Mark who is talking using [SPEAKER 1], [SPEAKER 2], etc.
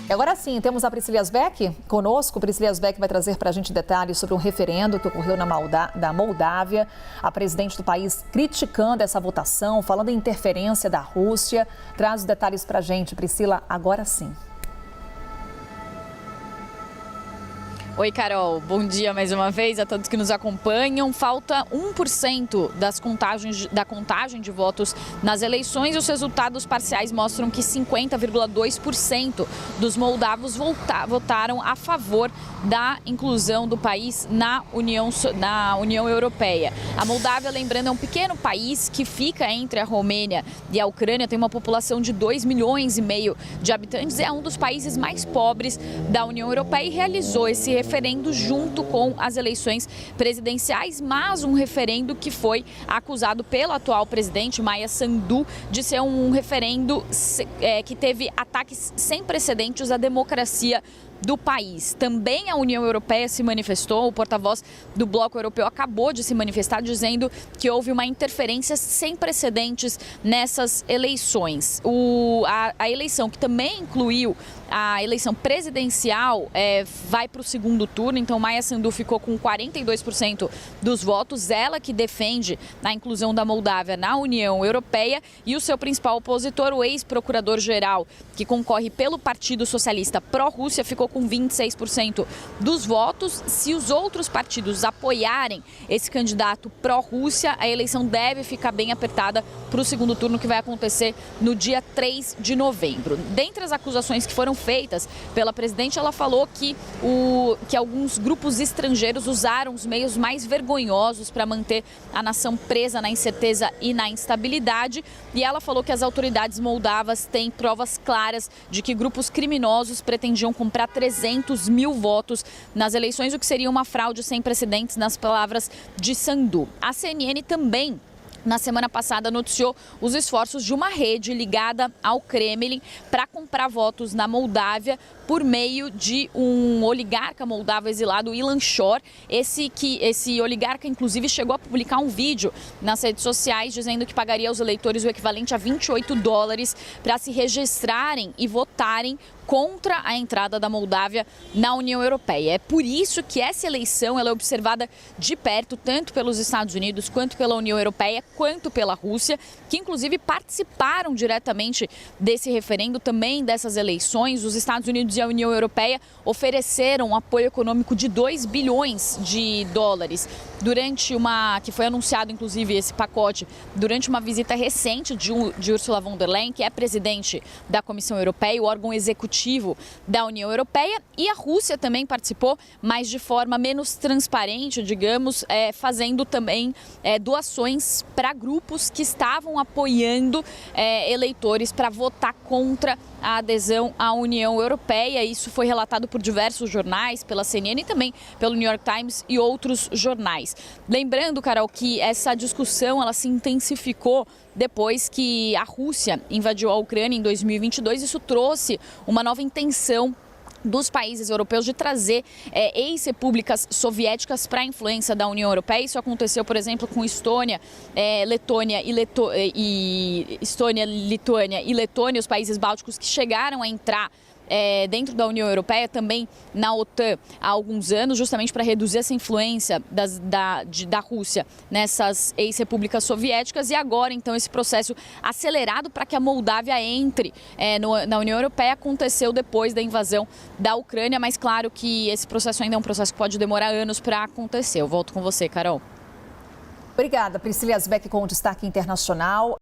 [SPEAKER 1] E agora sim, temos a Priscila Yazbek conosco. Priscila Yazbek vai trazer para a gente detalhes sobre um referendo que ocorreu na Moldávia. A presidente do país criticando essa votação, falando em interferência da Rússia. Traz os detalhes para a gente, Priscila, agora sim.
[SPEAKER 2] Oi, Carol. Bom dia mais uma vez a todos que nos acompanham. Falta 1% da contagem de votos nas eleições. Os resultados parciais mostram que 50,2% dos moldavos votaram a favor da inclusão do país na União Europeia. A Moldávia, lembrando, é um pequeno país que fica entre a Romênia e a Ucrânia, tem uma população de 2,5 milhões de habitantes, é um dos países mais pobres da União Europeia e realizou esse referendo junto com as eleições presidenciais, mas um referendo que foi acusado pela atual presidente, Maia Sandu, de ser um referendo que teve ataques sem precedentes à democracia do país. Também a União Europeia se manifestou, o porta-voz do Bloco Europeu acabou de se manifestar dizendo que houve uma interferência sem precedentes nessas eleições. A eleição que também incluiu a eleição presidencial vai para o segundo turno, então Maia Sandu ficou com 42% dos votos, ela que defende a inclusão da Moldávia na União Europeia, e o seu principal opositor, o ex-procurador-geral, que concorre pelo Partido Socialista Pró-Rússia, ficou com 26% dos votos. Se os outros partidos apoiarem esse candidato pró-Rússia, a eleição deve ficar bem apertada para o segundo turno, que vai acontecer no dia 3 de novembro. Dentre as acusações que foram feitas pela presidente, ela falou que alguns grupos estrangeiros usaram os meios mais vergonhosos para manter a nação presa na incerteza e na instabilidade, e ela falou que as autoridades moldavas têm provas claras de que grupos criminosos pretendiam comprar 300 mil votos nas eleições, o que seria uma fraude sem precedentes, nas palavras de Sandu. A CNN também, na semana passada, noticiou os esforços de uma rede ligada ao Kremlin para comprar votos na Moldávia por meio de um oligarca moldavo exilado, Ilan Shor. Esse oligarca, inclusive, chegou a publicar um vídeo nas redes sociais dizendo que pagaria aos eleitores o equivalente a $28 para se registrarem e votarem contra a entrada da Moldávia na União Europeia. É por isso que essa eleição ela é observada de perto, tanto pelos Estados Unidos, quanto pela União Europeia, quanto pela Rússia, que inclusive participaram diretamente desse referendo, também dessas eleições. Os Estados Unidos e a União Europeia ofereceram um apoio econômico de $2 bilhões que foi anunciado, inclusive, esse pacote, durante uma visita recente de Ursula von der Leyen, que é presidente da Comissão Europeia, o órgão executivo da União Europeia. E a Rússia também participou, mas de forma menos transparente, digamos, fazendo também doações para grupos que estavam apoiando eleitores para votar contra a adesão à União Europeia. Isso foi relatado por diversos jornais, pela CNN e também pelo New York Times e outros jornais. Lembrando, Carol, que essa discussão ela se intensificou depois que a Rússia invadiu a Ucrânia em 2022. Isso trouxe uma nova intenção dos países europeus de trazer ex-repúblicas soviéticas para a influência da União Europeia. Isso aconteceu, por exemplo, com Estônia, Lituânia e Letônia, os países bálticos que chegaram a entrar dentro da União Europeia, também na OTAN há alguns anos, justamente para reduzir essa influência da Rússia nessas ex-repúblicas soviéticas. E agora, então, esse processo acelerado para que a Moldávia entre na União Europeia aconteceu depois da invasão da Ucrânia, mas claro que esse processo ainda é um processo que pode demorar anos para acontecer. Eu volto com você, Carol.
[SPEAKER 1] Obrigada, Priscila Yazbek, com o destaque internacional.